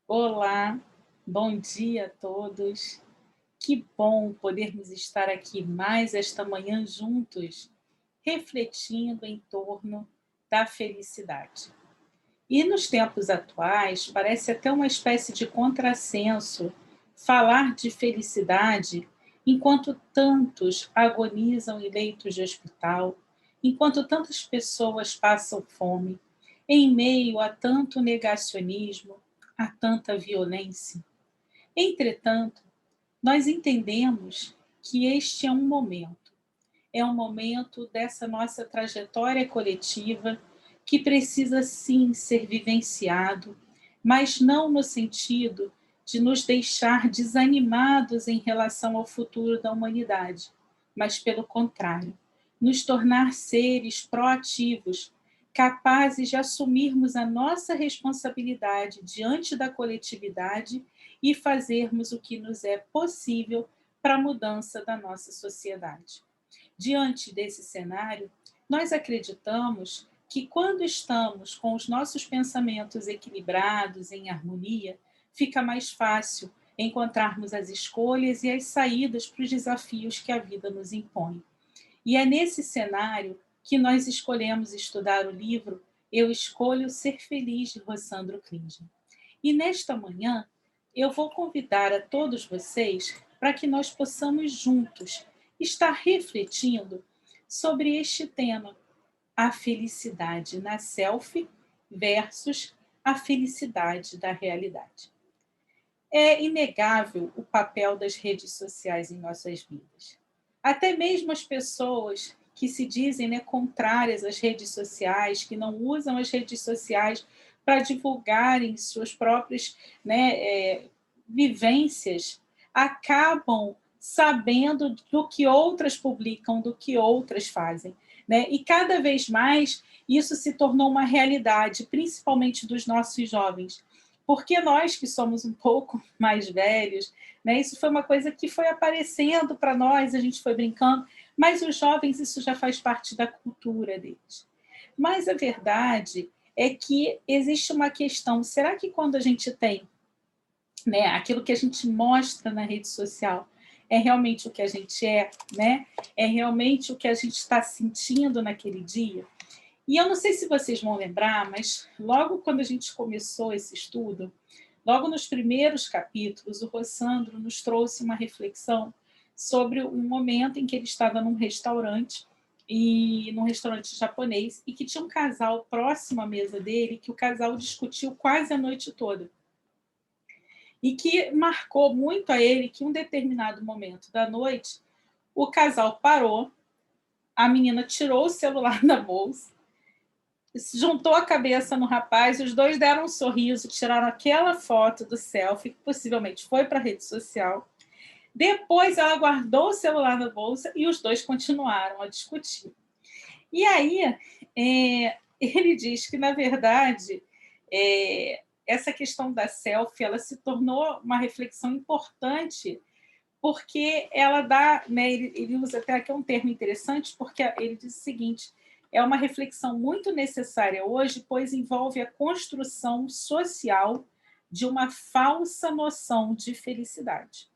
Olá, bom dia a todos. Que bom podermos estar aqui mais esta manhã juntos, refletindo em torno da felicidade. E nos tempos atuais, parece até uma espécie de contrassenso falar de felicidade enquanto tantos agonizam em leitos de hospital, enquanto tantas pessoas passam fome, em meio a tanto negacionismo, a tanta violência. Entretanto, nós entendemos que este é um momento dessa nossa trajetória coletiva que precisa sim ser vivenciado, mas não no sentido de nos deixar desanimados em relação ao futuro da humanidade, mas pelo contrário, nos tornar seres proativos, capazes de assumirmos a nossa responsabilidade diante da coletividade e fazermos o que nos é possível para a mudança da nossa sociedade. Diante desse cenário, nós acreditamos que quando estamos com os nossos pensamentos equilibrados, em harmonia, fica mais fácil encontrarmos as escolhas e as saídas para os desafios que a vida nos impõe. E é nesse cenário que nós escolhemos estudar o livro Eu Escolho Ser Feliz, de Rossandro Klingen. E nesta manhã, eu vou convidar a todos vocês para que nós possamos juntos estar refletindo sobre este tema, a felicidade na selfie versus a felicidade da realidade. É inegável o papel das redes sociais em nossas vidas. Até mesmo as pessoas que se dizem, né, contrárias às redes sociais, que não usam as redes sociais para divulgarem suas próprias, né, vivências, acabam sabendo do que outras publicam, do que outras fazem. Né? E cada vez mais isso se tornou uma realidade, principalmente dos nossos jovens. Porque nós que somos um pouco mais velhos, né, isso foi uma coisa que foi aparecendo para nós, a gente foi brincando, mas os jovens isso já faz parte da cultura deles. Mas a verdade é que existe uma questão, será que quando a gente tem, né, aquilo que a gente mostra na rede social é realmente o que a gente é, né? É realmente o que a gente está sentindo naquele dia? E eu não sei se vocês vão lembrar, mas logo quando a gente começou esse estudo, logo nos primeiros capítulos, o Rossandro nos trouxe uma reflexão sobre um momento em que ele estava num restaurante, e num restaurante japonês, e que tinha um casal próximo à mesa dele, que o casal discutiu quase a noite toda. E que marcou muito a ele que em um determinado momento da noite, o casal parou, a menina tirou o celular da bolsa, juntou a cabeça no rapaz, os dois deram um sorriso, tiraram aquela foto do selfie, que possivelmente foi para a rede social. Depois ela guardou o celular na bolsa e os dois continuaram a discutir. E aí ele diz que, na verdade, essa questão da selfie ela se tornou uma reflexão importante porque ela dá, né, ele usa até aqui um termo interessante, porque ele diz o seguinte, é uma reflexão muito necessária hoje, pois envolve a construção social de uma falsa noção de felicidade.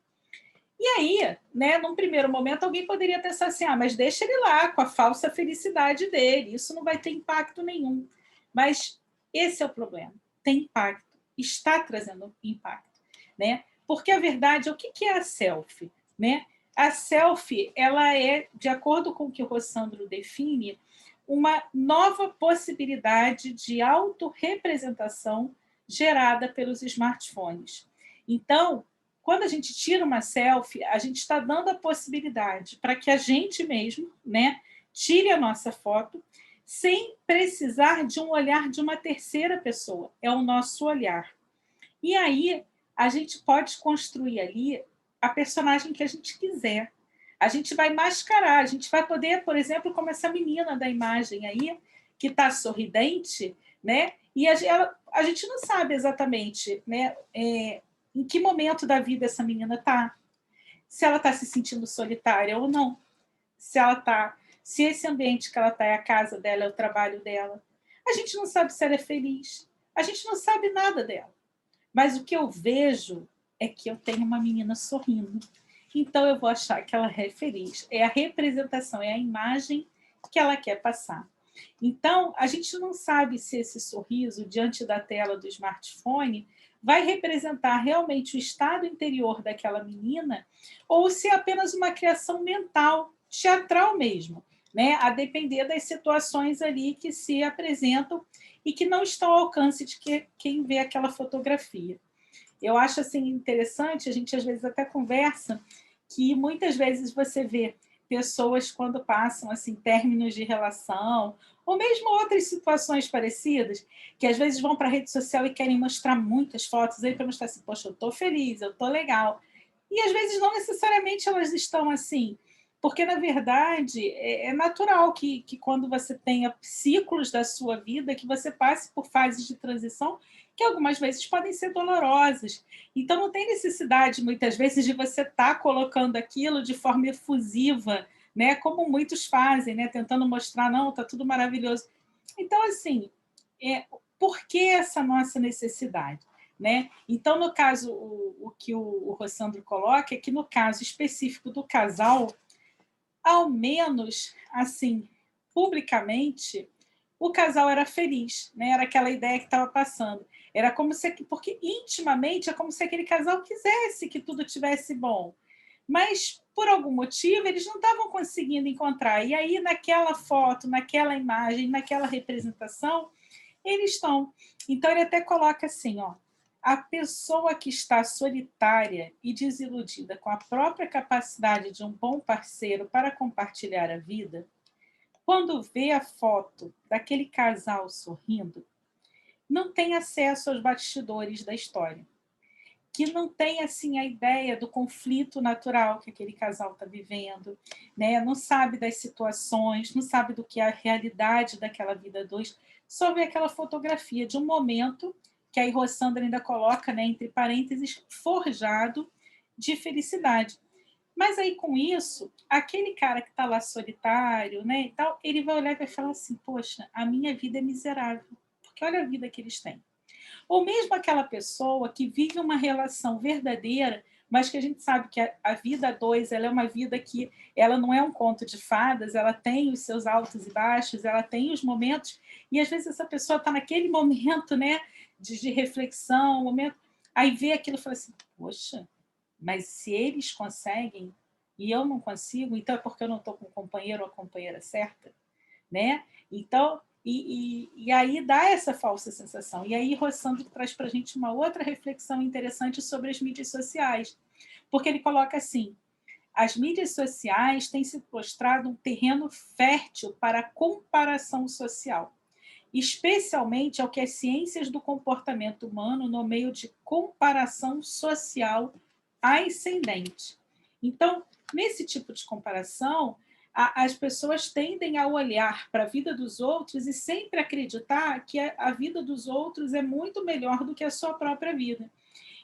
E aí, né, num primeiro momento, alguém poderia pensar assim, mas deixa ele lá com a falsa felicidade dele, isso não vai ter impacto nenhum. Mas esse é o problema, tem impacto, está trazendo impacto, né? Porque a verdade, o que é a selfie? Né? A selfie, ela é, de acordo com o que o Rossandro define, uma nova possibilidade de autorrepresentação gerada pelos smartphones. Então, quando a gente tira uma selfie, a gente está dando a possibilidade para que a gente mesmo, né, tire a nossa foto sem precisar de um olhar de uma terceira pessoa. É o nosso olhar. E aí a gente pode construir ali a personagem que a gente quiser. A gente vai mascarar, a gente vai poder, por exemplo, como essa menina da imagem aí, que está sorridente, né? E a gente não sabe exatamente, né, em que momento da vida essa menina está, se ela está se sentindo solitária ou não, se esse ambiente que ela está é a casa dela, é o trabalho dela. A gente não sabe se ela é feliz, a gente não sabe nada dela. Mas o que eu vejo é que eu tenho uma menina sorrindo. Então eu vou achar que ela é feliz. É a representação, é a imagem que ela quer passar. Então, a gente não sabe se esse sorriso diante da tela do smartphone vai representar realmente o estado interior daquela menina ou se é apenas uma criação mental, teatral mesmo, né? A depender das situações ali que se apresentam e que não estão ao alcance de quem vê aquela fotografia. Eu acho assim interessante, a gente às vezes até conversa, que muitas vezes você vê pessoas quando passam assim términos de relação, ou mesmo outras situações parecidas, que às vezes vão para a rede social e querem mostrar muitas fotos aí para mostrar assim, poxa, eu estou feliz, eu estou legal. E às vezes não necessariamente elas estão assim, porque na verdade é natural que quando você tenha ciclos da sua vida, que você passe por fases de transição que algumas vezes podem ser dolorosas. Então, não tem necessidade, muitas vezes, de você estar colocando aquilo de forma efusiva, né? Como muitos fazem, né? Tentando mostrar, não, está tudo maravilhoso. Então, assim, por que essa nossa necessidade? Né? Então, no caso, o que o Rossandro coloca é que, no caso específico do casal, ao menos, assim, publicamente, o casal era feliz, né? Era aquela ideia que estava passando. Era como se, porque intimamente é como se aquele casal quisesse que tudo tivesse bom. Mas, por algum motivo, eles não estavam conseguindo encontrar. E aí, naquela foto, naquela imagem, naquela representação, eles estão. Então, ele até coloca assim, ó, a pessoa que está solitária e desiludida com a própria capacidade de um bom parceiro para compartilhar a vida, quando vê a foto daquele casal sorrindo, não tem acesso aos bastidores da história, que não tem assim a ideia do conflito natural que aquele casal está vivendo, né? Não sabe das situações, não sabe do que é a realidade daquela vida dois, só vê aquela fotografia de um momento que a Rossandra ainda coloca, né, entre parênteses, forjado de felicidade. Mas aí, com isso, aquele cara que está lá solitário, né, e tal, ele vai olhar e vai falar assim, poxa, a minha vida é miserável, porque olha a vida que eles têm. Ou mesmo aquela pessoa que vive uma relação verdadeira, mas que a gente sabe que a vida a dois ela é uma vida que ela não é um conto de fadas, ela tem os seus altos e baixos, ela tem os momentos, e às vezes essa pessoa está naquele momento, né, de reflexão, momento, aí vê aquilo e fala assim, poxa, mas se eles conseguem e eu não consigo, então é porque eu não estou com o companheiro ou a companheira certa, né? Então, e aí dá essa falsa sensação. E aí Rossandro traz para a gente uma outra reflexão interessante sobre as mídias sociais, porque ele coloca assim, as mídias sociais têm se mostrado um terreno fértil para a comparação social, especialmente ao que as ciências do comportamento humano nomeiam de comparação social ascendente. Então, nesse tipo de comparação, as pessoas tendem a olhar para a vida dos outros e sempre acreditar que a vida dos outros é muito melhor do que a sua própria vida.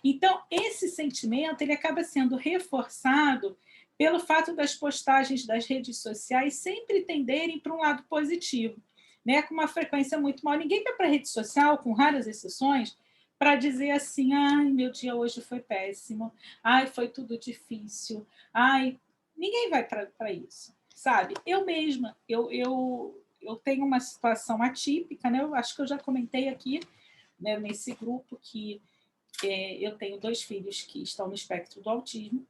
Então, esse sentimento ele acaba sendo reforçado pelo fato das postagens das redes sociais sempre tenderem para um lado positivo, né? Com uma frequência muito maior. Ninguém vai para a rede social, com raras exceções, para dizer assim, ai, meu dia hoje foi péssimo, ai, foi tudo difícil, ai, ninguém vai para isso, sabe? Eu mesma, eu tenho uma situação atípica, né? Eu acho que eu já comentei aqui, né, nesse grupo que eu tenho 2 filhos que estão no espectro do autismo,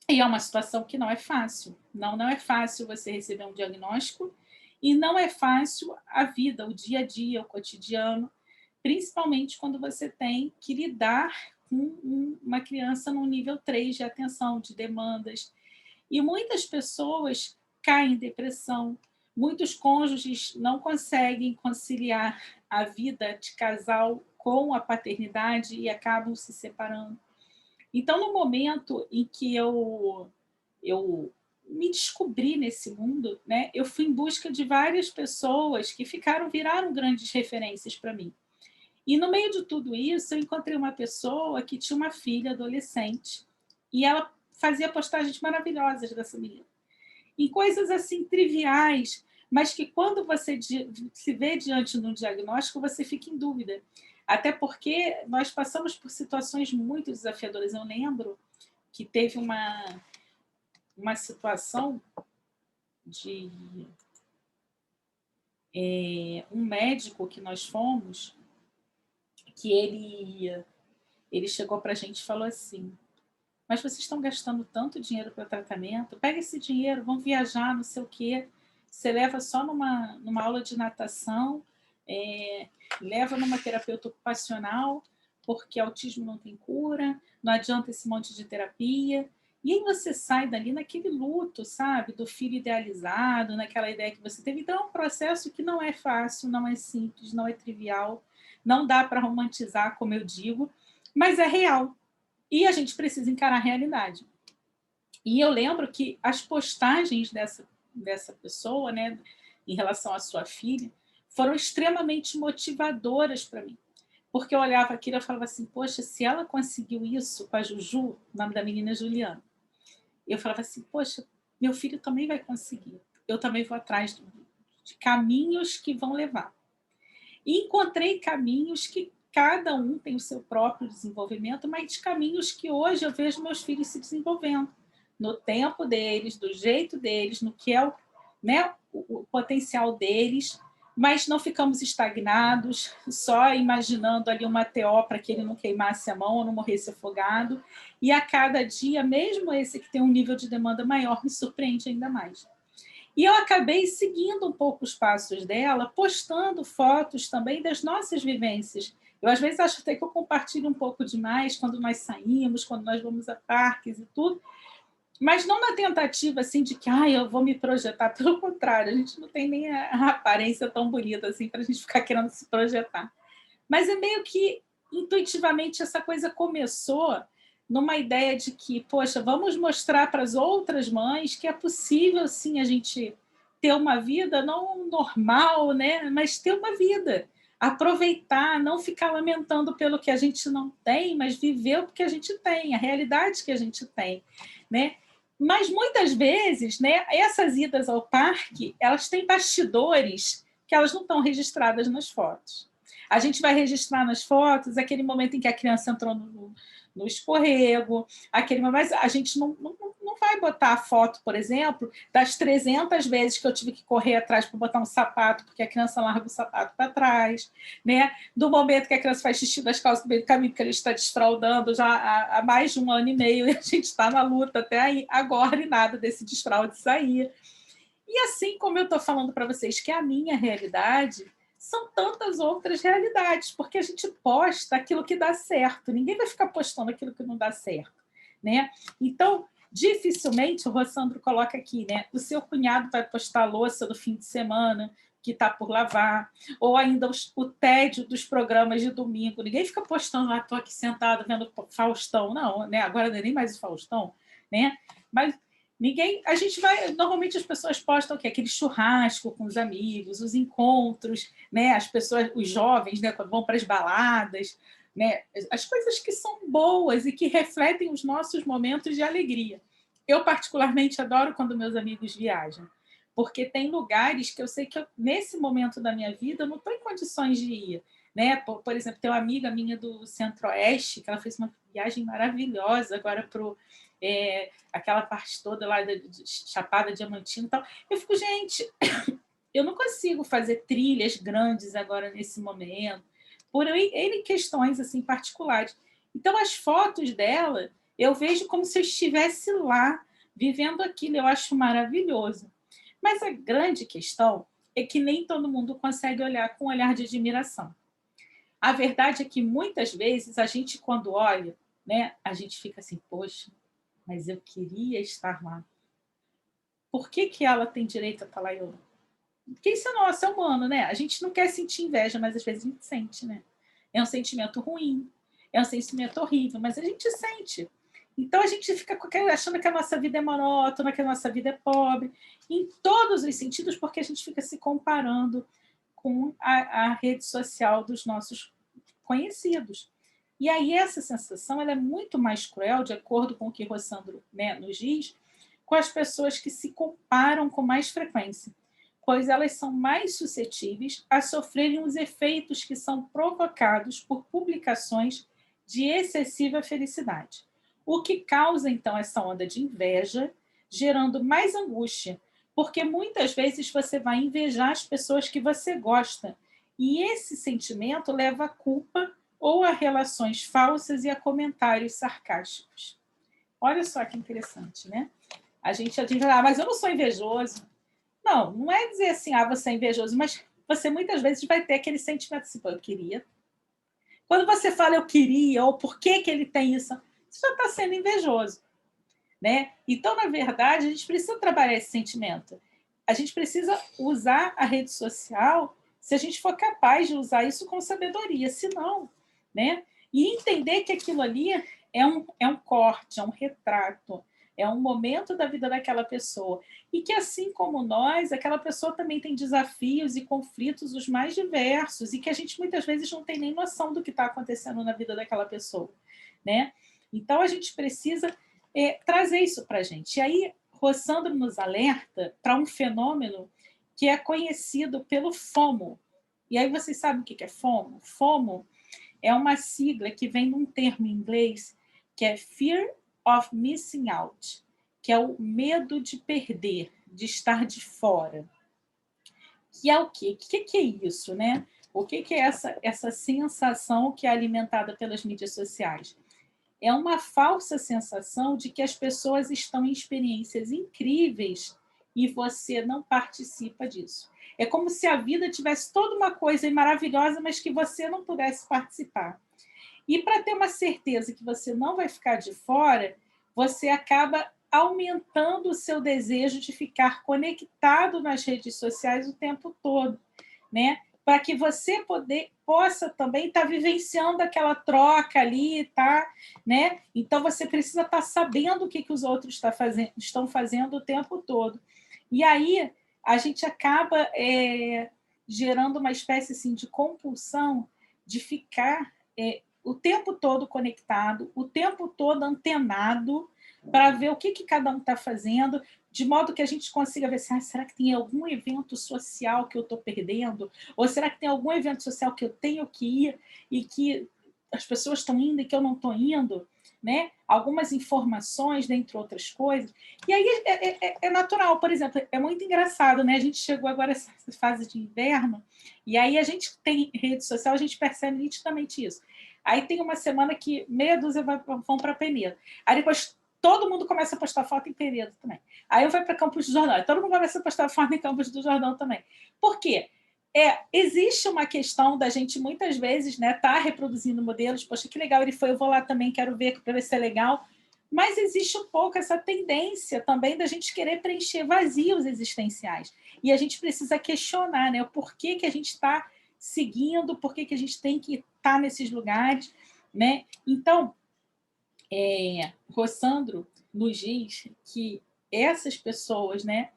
e é uma situação que não é fácil. Não é fácil você receber um diagnóstico e não é fácil a vida, o dia a dia, o cotidiano, principalmente quando você tem que lidar com uma criança no nível 3 de atenção, de demandas. E muitas pessoas caem em depressão, muitos cônjuges não conseguem conciliar a vida de casal com a paternidade e acabam se separando. Então, no momento em que eu me descobri nesse mundo, né, eu fui em busca de várias pessoas que viraram grandes referências para mim. E no meio de tudo isso, eu encontrei uma pessoa que tinha uma filha adolescente e ela fazia postagens maravilhosas dessa menina em coisas assim triviais, mas que quando você se vê diante de um diagnóstico, você fica em dúvida. Até porque nós passamos por situações muito desafiadoras. Eu lembro que teve uma situação de um médico que nós fomos, que ele chegou para a gente e falou assim: mas vocês estão gastando tanto dinheiro para tratamento, pega esse dinheiro, vão viajar, não sei o quê, você leva só numa aula de natação, leva numa terapeuta ocupacional, porque autismo não tem cura, não adianta esse monte de terapia. E aí você sai dali naquele luto, sabe, do filho idealizado, naquela ideia que você teve. Então é um processo que não é fácil, não é simples, não é trivial, não dá para romantizar, como eu digo, mas é real. E a gente precisa encarar a realidade. E eu lembro que as postagens dessa pessoa, né, em relação à sua filha, foram extremamente motivadoras para mim. Porque eu olhava aquilo e falava assim, poxa, se ela conseguiu isso com a Juju, o nome da menina é Juliana, eu falava assim, poxa, meu filho também vai conseguir. Eu também vou atrás de caminhos que vão levar. E encontrei caminhos que cada um tem o seu próprio desenvolvimento, mas caminhos que hoje eu vejo meus filhos se desenvolvendo, no tempo deles, do jeito deles, no que é o potencial deles, mas não ficamos estagnados, só imaginando ali uma TO para que ele não queimasse a mão ou não morresse afogado. E a cada dia, mesmo esse que tem um nível de demanda maior, me surpreende ainda mais. E eu acabei seguindo um pouco os passos dela, postando fotos também das nossas vivências. Eu, às vezes, acho até que eu compartilho um pouco demais quando nós saímos, quando nós vamos a parques e tudo, mas não na tentativa assim de que eu vou me projetar. Pelo contrário, a gente não tem nem a aparência tão bonita assim para a gente ficar querendo se projetar. Mas é meio que intuitivamente essa coisa começou numa ideia de que, poxa, vamos mostrar para as outras mães que é possível sim a gente ter uma vida não normal, né, mas ter uma vida, aproveitar, não ficar lamentando pelo que a gente não tem, mas viver o que a gente tem, a realidade que a gente tem, né? Mas muitas vezes, né, essas idas ao parque, elas têm bastidores que elas não estão registradas nas fotos. A gente vai registrar nas fotos aquele momento em que a criança entrou no escorrego, mas a gente não vai botar a foto, por exemplo, das 300 vezes que eu tive que correr atrás para botar um sapato, porque a criança larga o sapato para trás, né? Do momento que a criança faz xixi das calças no meio do caminho, porque ele está desfraldando já há mais de 1 ano e meio, e a gente está na luta até aí, agora, e nada desse desfraude sair. E assim como eu estou falando para vocês que é a minha realidade, são tantas outras realidades, porque a gente posta aquilo que dá certo, ninguém vai ficar postando aquilo que não dá certo, né? Então, dificilmente, o Rossandro coloca aqui, né? O seu cunhado vai postar a louça do fim de semana, que está por lavar, ou ainda o tédio dos programas de domingo. Ninguém fica postando, estou aqui sentado vendo Faustão, não, né? Agora não é nem mais o Faustão, né? Mas a gente vai, normalmente as pessoas postam o quê? Aquele churrasco com os amigos, os encontros, né? As pessoas, os jovens, né, quando vão para as baladas, né? As coisas que são boas e que refletem os nossos momentos de alegria. Eu particularmente adoro quando meus amigos viajam, porque tem lugares que eu sei que nesse momento da minha vida eu não estou em condições de ir, né? Por exemplo, tem uma amiga minha do Centro-Oeste que ela fez uma viagem maravilhosa agora para aquela parte toda lá de Chapada Diamantina e tal. Eu fico, gente, eu não consigo fazer trilhas grandes agora nesse momento, por N questões assim particulares. Então, as fotos dela, eu vejo como se eu estivesse lá, vivendo aquilo, eu acho maravilhoso. Mas a grande questão é que nem todo mundo consegue olhar com um olhar de admiração. A verdade é que muitas vezes a gente, quando olha, né, a gente fica assim, poxa, mas eu queria estar lá. Por que ela tem direito a estar lá e eu não? Porque isso é nosso, é humano, né? A gente não quer sentir inveja, mas às vezes a gente sente, né? É um sentimento ruim, é um sentimento horrível, mas a gente sente. Então a gente fica achando que a nossa vida é monótona, que a nossa vida é pobre, em todos os sentidos, porque a gente fica se comparando com a rede social dos nossos conhecidos. E aí essa sensação ela é muito mais cruel, de acordo com o que Rossandro, né, nos diz, com as pessoas que se comparam com mais frequência. pois elas são mais suscetíveis a sofrerem os efeitos que são provocados por publicações de excessiva felicidade, o que causa, então, essa onda de inveja, gerando mais angústia, porque muitas vezes você vai invejar as pessoas que você gosta, e esse sentimento leva a culpa ou a relações falsas e a comentários sarcásticos. Olha só que interessante, né? A gente diz, mas eu não sou invejoso. Não, não é dizer assim, você é invejoso, mas você muitas vezes vai ter aquele sentimento assim, pô, eu queria. Quando você fala eu queria, ou por que ele tem isso, você já está sendo invejoso, né? Então, na verdade, a gente precisa trabalhar esse sentimento. A gente precisa usar a rede social se a gente for capaz de usar isso com sabedoria, se não, né? E entender que aquilo ali é um corte, é um retrato, é um momento da vida daquela pessoa. E que, assim como nós, aquela pessoa também tem desafios e conflitos os mais diversos, e que a gente muitas vezes não tem nem noção do que está acontecendo na vida daquela pessoa, né? Então, a gente precisa trazer isso para a gente. E aí, Rossandro nos alerta para um fenômeno que é conhecido pelo FOMO. E aí vocês sabem o que é FOMO? FOMO é uma sigla que vem de um termo em inglês que é Fear of Missing Out, que é o medo de perder, de estar de fora. Que é o quê? O que é isso, né? O que é essa sensação que é alimentada pelas mídias sociais? É uma falsa sensação de que as pessoas estão em experiências incríveis e você não participa disso. É como se a vida tivesse toda uma coisa maravilhosa, mas que você não pudesse participar. E para ter uma certeza que você não vai ficar de fora, você acaba aumentando o seu desejo de ficar conectado nas redes sociais o tempo todo, né? Para que você possa também estar vivenciando aquela troca ali, tá? Né? Então, você precisa estar sabendo o que os outros estão fazendo o tempo todo. E aí, a gente acaba gerando uma espécie assim, de compulsão de ficar o tempo todo conectado, o tempo todo antenado, para ver o que cada um está fazendo, de modo que a gente consiga ver se será que tem algum evento social que eu estou perdendo? Ou será que tem algum evento social que eu tenho que ir e que as pessoas estão indo e que eu não estou indo? Né? Algumas informações, dentre outras coisas. E aí é natural, por exemplo, é muito engraçado, né? A gente chegou agora nessa fase de inverno, e aí a gente tem rede social, a gente percebe nitidamente isso. Aí tem uma semana que meia dúzia vão para Penedo. Aí depois todo mundo começa a postar foto em Penedo também. Aí eu vou para Campos do Jordão. Aí todo mundo começa a postar foto em Campos do Jordão também. Por quê? Existe uma questão da gente, muitas vezes, né, tá reproduzindo modelos. Poxa, que legal ele foi, eu vou lá também, quero ver, para ver se é legal. Mas existe um pouco essa tendência também da gente querer preencher vazios existenciais. E a gente precisa questionar, né, o porquê que a gente está seguindo, por que a gente tem que estar nesses lugares, né? Então, Rossandro nos diz que essas pessoas, né,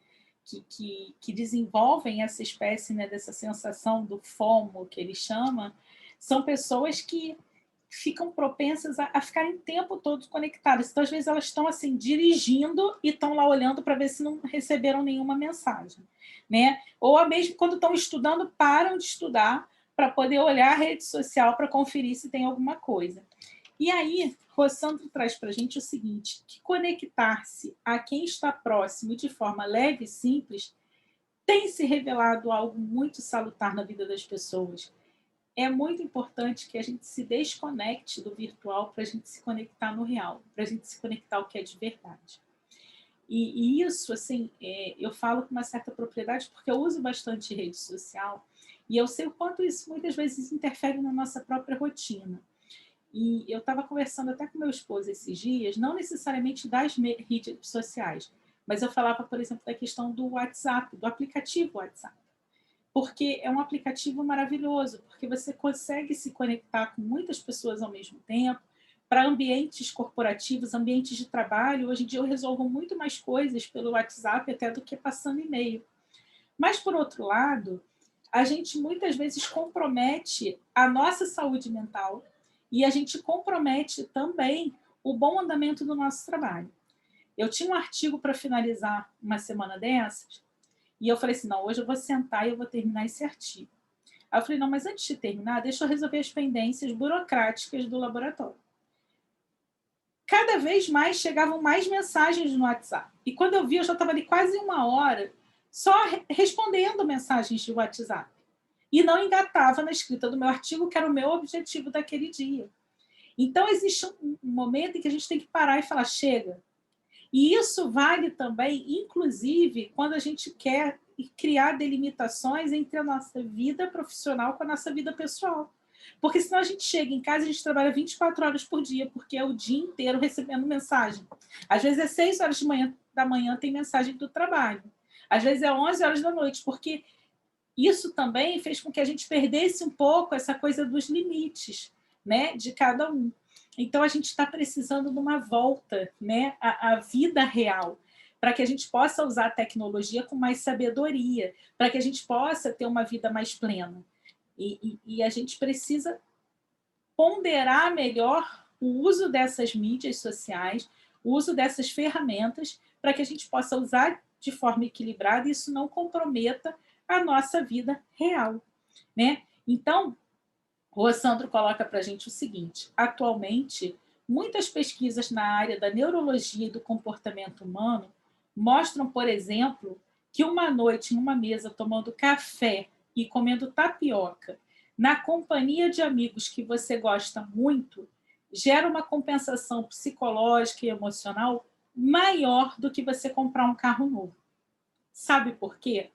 que desenvolvem essa espécie, né, dessa sensação do FOMO, que ele chama, são pessoas que ficam propensas a ficarem o tempo todo conectadas. Então, às vezes, elas estão assim, dirigindo e estão lá olhando para ver se não receberam nenhuma mensagem. Né? Ou mesmo quando estão estudando, param de estudar para poder olhar a rede social para conferir se tem alguma coisa. E aí, Rossandro traz para a gente o seguinte, que conectar-se a quem está próximo de forma leve e simples tem se revelado algo muito salutar na vida das pessoas. É muito importante que a gente se desconecte do virtual para a gente se conectar no real, para a gente se conectar ao que é de verdade. E isso, assim, eu falo com uma certa propriedade porque eu uso bastante rede social e eu sei o quanto isso muitas vezes interfere na nossa própria rotina. E eu estava conversando até com meu esposo esses dias, não necessariamente das redes sociais, mas eu falava, por exemplo, da questão do WhatsApp, do aplicativo WhatsApp. Porque é um aplicativo maravilhoso, porque você consegue se conectar com muitas pessoas ao mesmo tempo, para ambientes corporativos, ambientes de trabalho. Hoje em dia eu resolvo muito mais coisas pelo WhatsApp até do que passando e-mail. Mas, por outro lado, a gente muitas vezes compromete a nossa saúde mental e a gente compromete também o bom andamento do nosso trabalho. Eu tinha um artigo para finalizar uma semana dessas E eu falei assim, não, hoje eu vou sentar e eu vou terminar esse artigo. Aí eu falei, não, mas antes de terminar, deixa eu resolver as pendências burocráticas do laboratório. Cada vez mais chegavam mais mensagens no WhatsApp. E quando eu vi, eu já estava ali quase 1 hora só respondendo mensagens de WhatsApp. E não engatava na escrita do meu artigo, que era o meu objetivo daquele dia. Então, existe um momento em que a gente tem que parar e falar, chega. E isso vale também, inclusive, quando a gente quer criar delimitações entre a nossa vida profissional com a nossa vida pessoal. Porque senão a gente chega em casa e a gente trabalha 24 horas por dia, porque é o dia inteiro recebendo mensagem. Às vezes é 6 horas da manhã tem mensagem do trabalho. Às vezes é 11 horas da noite, porque isso também fez com que a gente perdesse um pouco essa coisa dos limites, né, de cada um. Então, a gente está precisando de uma volta, né, à vida real, para que a gente possa usar a tecnologia com mais sabedoria, para que a gente possa ter uma vida mais plena. E a gente precisa ponderar melhor o uso dessas mídias sociais, o uso dessas ferramentas, para que a gente possa usar de forma equilibrada e isso não comprometa a nossa vida real, né? Então, o Rossandro coloca para a gente o seguinte: atualmente, muitas pesquisas na área da neurologia e do comportamento humano mostram, por exemplo, que uma noite em uma mesa tomando café e comendo tapioca, na companhia de amigos que você gosta muito, gera uma compensação psicológica e emocional maior do que você comprar um carro novo. Sabe por quê?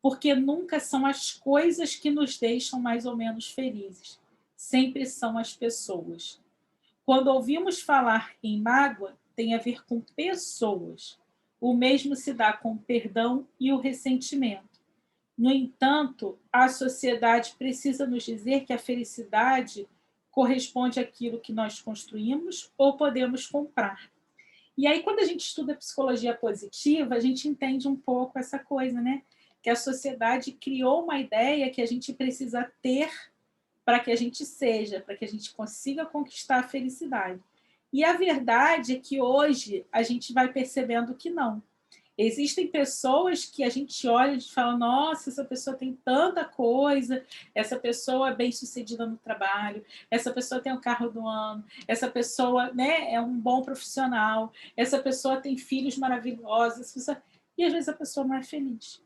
Porque nunca são as coisas que nos deixam mais ou menos felizes. Sempre são as pessoas. Quando ouvimos falar em mágoa, tem a ver com pessoas. O mesmo se dá com o perdão e o ressentimento. No entanto, a sociedade precisa nos dizer que a felicidade corresponde àquilo que nós construímos ou podemos comprar. E aí, quando a gente estuda psicologia positiva, a gente entende um pouco essa coisa, né? Que a sociedade criou uma ideia que a gente precisa ter para que a gente seja, para que a gente consiga conquistar a felicidade. E a verdade é que hoje a gente vai percebendo que não. Existem pessoas que a gente olha e fala, nossa, essa pessoa tem tanta coisa, essa pessoa é bem-sucedida no trabalho, essa pessoa tem o carro do ano, essa pessoa, né, é um bom profissional, essa pessoa tem filhos maravilhosos, e às vezes a pessoa não é feliz,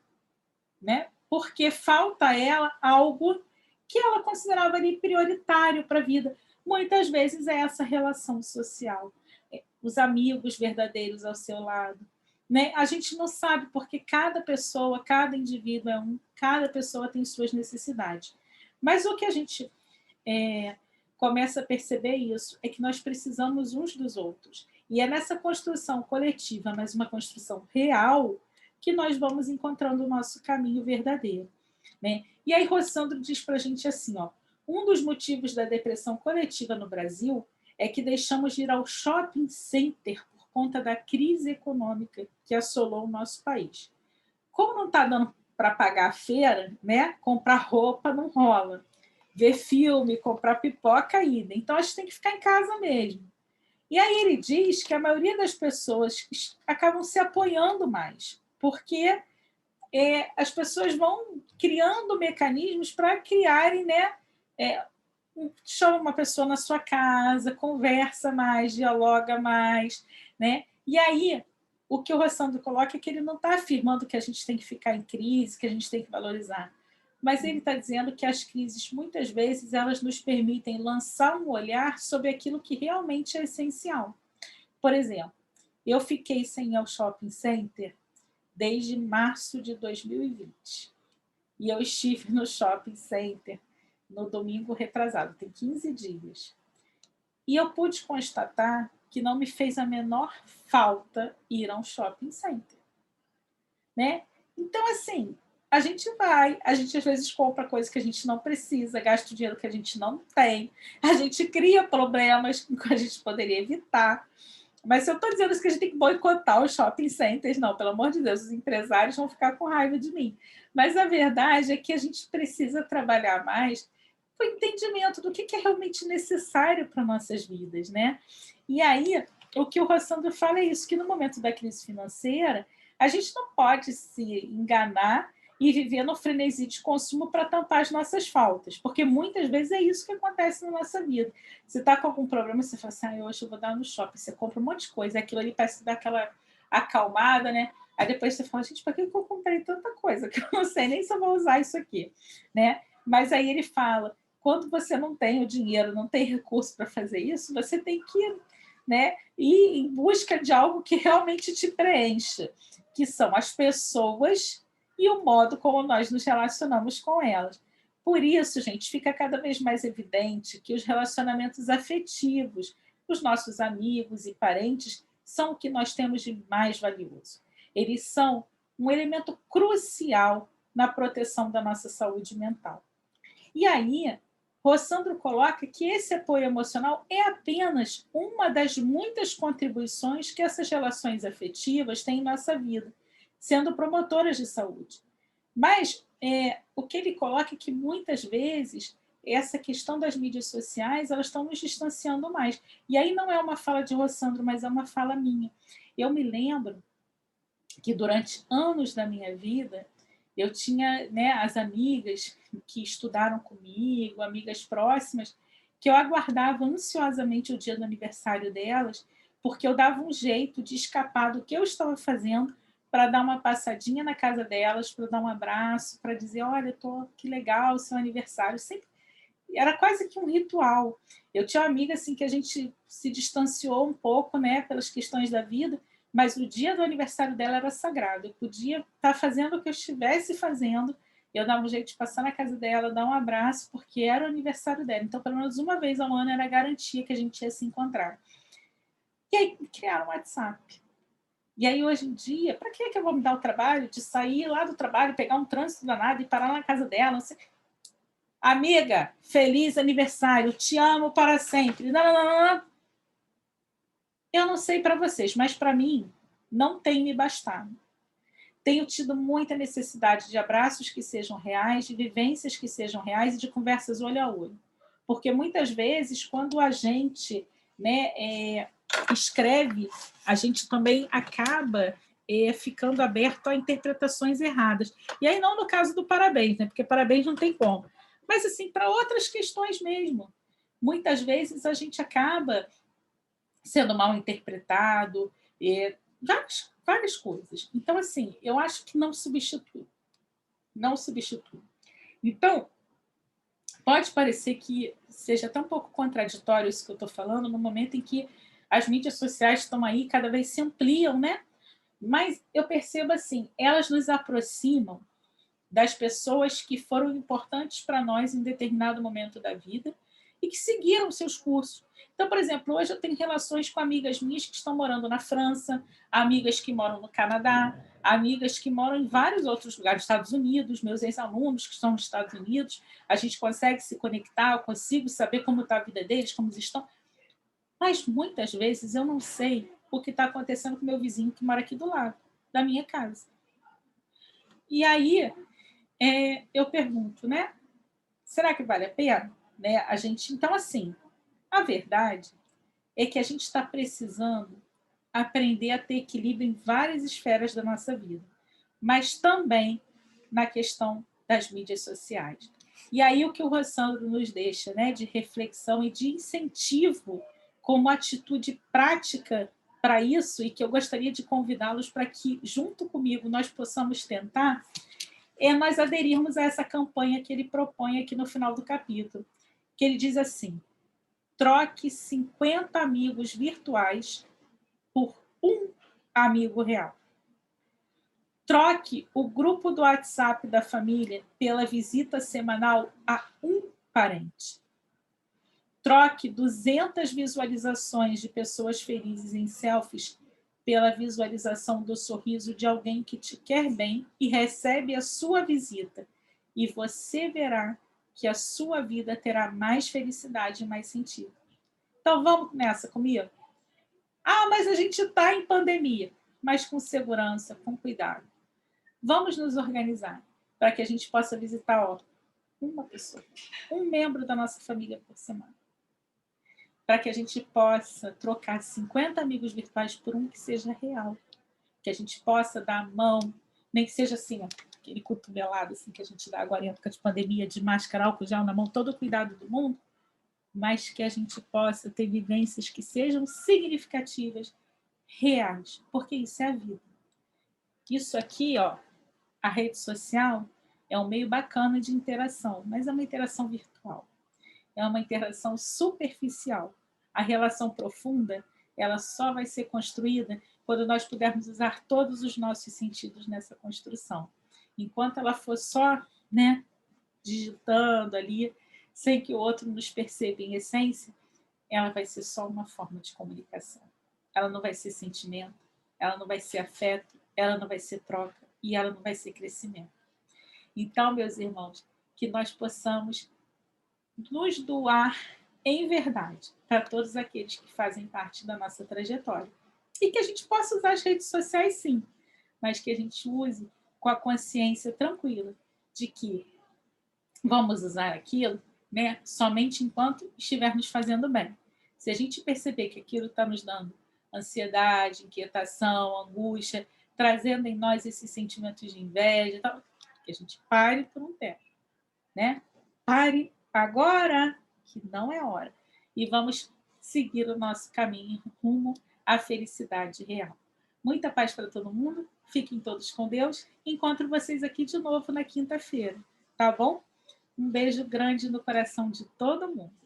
né? Porque falta a ela algo que ela considerava ali prioritário para a vida. Muitas vezes é essa relação social, os amigos verdadeiros ao seu lado, né? A gente não sabe porque cada pessoa, cada indivíduo é um, cada pessoa tem suas necessidades. Mas o que a gente começa a perceber isso é que nós precisamos uns dos outros. E é nessa construção coletiva, mas uma construção real, que nós vamos encontrando o nosso caminho verdadeiro, né? E aí Rossandro diz para a gente assim, ó, um dos motivos da depressão coletiva no Brasil é que deixamos de ir ao shopping center por conta da crise econômica que assolou o nosso país. Como não está dando para pagar a feira, né? Comprar roupa não rola. Ver filme, comprar pipoca, ida. Então, a gente tem que ficar em casa mesmo. E aí ele diz que a maioria das pessoas acabam se apoiando mais, porque as pessoas vão criando mecanismos para criarem, né? Chama uma pessoa na sua casa, conversa mais, dialoga mais, né? E aí, o que o Rossandro coloca é que ele não está afirmando que a gente tem que ficar em crise, que a gente tem que valorizar, mas ele está dizendo que as crises, muitas vezes, elas nos permitem lançar um olhar sobre aquilo que realmente é essencial. Por exemplo, eu fiquei sem ir ao shopping center desde março de 2020. E eu estive no shopping center no domingo retrasado, tem 15 dias. E eu pude constatar que não me fez a menor falta ir a um shopping center, né? Então, assim, a gente vai, a gente às vezes compra coisas que a gente não precisa, gasta o dinheiro que a gente não tem, a gente cria problemas que a gente poderia evitar. Mas se eu estou dizendo isso que a gente tem que boicotar os shopping centers, não, pelo amor de Deus, os empresários vão ficar com raiva de mim. Mas a verdade é que a gente precisa trabalhar mais o entendimento do que é realmente necessário para nossas vidas, né? E aí, o que o Rossandro fala é isso, que no momento da crise financeira, A gente não pode se enganar e viver no frenesi de consumo para tampar as nossas faltas, porque muitas vezes é isso que acontece na nossa vida. Você está com algum problema, você fala assim, hoje eu vou dar no shopping, você compra um monte de coisa, aquilo ali parece dar aquela acalmada, né? Aí depois você fala, gente, para que eu comprei tanta coisa? Que eu não sei nem se eu vou usar isso aqui, né? Mas aí ele fala, quando você não tem o dinheiro, não tem recurso para fazer isso, você tem que, né, ir em busca de algo que realmente te preencha, que são as pessoas e o modo como nós nos relacionamos com elas. Por isso, gente, fica cada vez mais evidente que os relacionamentos afetivos, os nossos amigos e parentes, são o que nós temos de mais valioso. Eles são um elemento crucial na proteção da nossa saúde mental. E aí, Rossandro coloca que esse apoio emocional é apenas uma das muitas contribuições que essas relações afetivas têm em nossa vida, sendo promotoras de saúde. Mas o que ele coloca é que muitas vezes essa questão das mídias sociais, elas estão nos distanciando mais. E aí não é uma fala de Rossandro, mas é uma fala minha. Eu me lembro que durante anos da minha vida, eu tinha, né, as amigas que estudaram comigo, amigas próximas, que eu aguardava ansiosamente o dia do aniversário delas, porque eu dava um jeito de escapar do que eu estava fazendo para dar uma passadinha na casa delas, para dar um abraço, para dizer, olha, que legal o seu aniversário. Sempre era quase que um ritual. Eu tinha uma amiga assim que a gente se distanciou um pouco, né, pelas questões da vida, mas o dia do aniversário dela era sagrado. Eu podia estar fazendo o que eu estivesse fazendo, eu dava um jeito de passar na casa dela, dar um abraço, porque era o aniversário dela. Então, pelo menos uma vez ao ano era garantia que a gente ia se encontrar. E aí criaram um WhatsApp. E aí, hoje em dia, para que eu vou me dar o trabalho de sair lá do trabalho, pegar um trânsito danado e parar na casa dela? Não sei. Amiga, feliz aniversário, te amo para sempre. Não, não, não, não. Eu não sei para vocês, mas para mim não tem me bastado. Tenho tido muita necessidade de abraços que sejam reais, de vivências que sejam reais e de conversas olho a olho. Porque muitas vezes, quando a gente, né, escreve, a gente também acaba ficando aberto a interpretações erradas. E aí não no caso do parabéns, né, porque parabéns não tem como. Mas assim, para outras questões mesmo. Muitas vezes a gente acaba sendo mal interpretado, várias coisas. Então, assim, eu acho que não substitui. Não substitui. Então, pode parecer que seja até um pouco contraditório isso que eu estou falando, no momento em que as mídias sociais estão aí, cada vez se ampliam, né? Mas eu percebo assim, elas nos aproximam das pessoas que foram importantes para nós em determinado momento da vida e que seguiram seus cursos. Então, por exemplo, hoje eu tenho relações com amigas minhas que estão morando na França, amigas que moram no Canadá, amigas que moram em vários outros lugares, Estados Unidos, meus ex-alunos que estão nos Estados Unidos, a gente consegue se conectar, eu consigo saber como está a vida deles, como eles estão, mas muitas vezes eu não sei o que está acontecendo com o meu vizinho que mora aqui do lado, da minha casa. E aí, eu pergunto, né? Será que vale a pena? Né? A gente, então, assim, a verdade é que a gente está precisando aprender a ter equilíbrio em várias esferas da nossa vida, mas também na questão das mídias sociais. E aí o que o Rossandro nos deixa, né, de reflexão e de incentivo como atitude prática para isso, e que eu gostaria de convidá-los para que, junto comigo, nós possamos tentar, nós aderirmos a essa campanha que ele propõe aqui no final do capítulo, que ele diz assim, troque 50 amigos virtuais por um amigo real. Troque o grupo do WhatsApp da família pela visita semanal a um parente. Troque 200 visualizações de pessoas felizes em selfies pela visualização do sorriso de alguém que te quer bem e recebe a sua visita. E você verá que a sua vida terá mais felicidade e mais sentido. Então, vamos nessa comigo? Mas a gente está em pandemia. Mas com segurança, com cuidado. Vamos nos organizar para que a gente possa visitar uma pessoa, um membro da nossa família por semana. Para que a gente possa trocar 50 amigos virtuais por um que seja real. que a gente possa dar a mão, nem que seja assim, ó, aquele cotovelado assim, que a gente dá agora em época de pandemia, de máscara, álcool gel na mão, todo o cuidado do mundo, mas que a gente possa ter vivências que sejam significativas, reais, porque isso é a vida. Isso aqui, ó, a rede social é um meio bacana de interação, mas é uma interação virtual. É uma interação superficial. A relação profunda, ela só vai ser construída quando nós pudermos usar todos os nossos sentidos nessa construção. Enquanto ela for só, né, digitando ali, sem que o outro nos perceba em essência, ela vai ser só uma forma de comunicação. Ela não vai ser sentimento, ela não vai ser afeto, ela não vai ser troca e ela não vai ser crescimento. Então, meus irmãos, que nós possamos nos doar em verdade para todos aqueles que fazem parte da nossa trajetória. E que a gente possa usar as redes sociais, sim, mas que a gente use com a consciência tranquila de que vamos usar aquilo, né, somente enquanto estiver nos fazendo bem. Se a gente perceber que aquilo está nos dando ansiedade, inquietação, angústia, trazendo em nós esses sentimentos de inveja, tal, que a gente pare por um tempo, né? Pare agora, que não é hora. E vamos seguir o nosso caminho rumo à felicidade real. Muita paz para todo mundo. Fiquem todos com Deus. Encontro vocês aqui de novo na quinta-feira, tá bom? Um beijo grande no coração de todo mundo.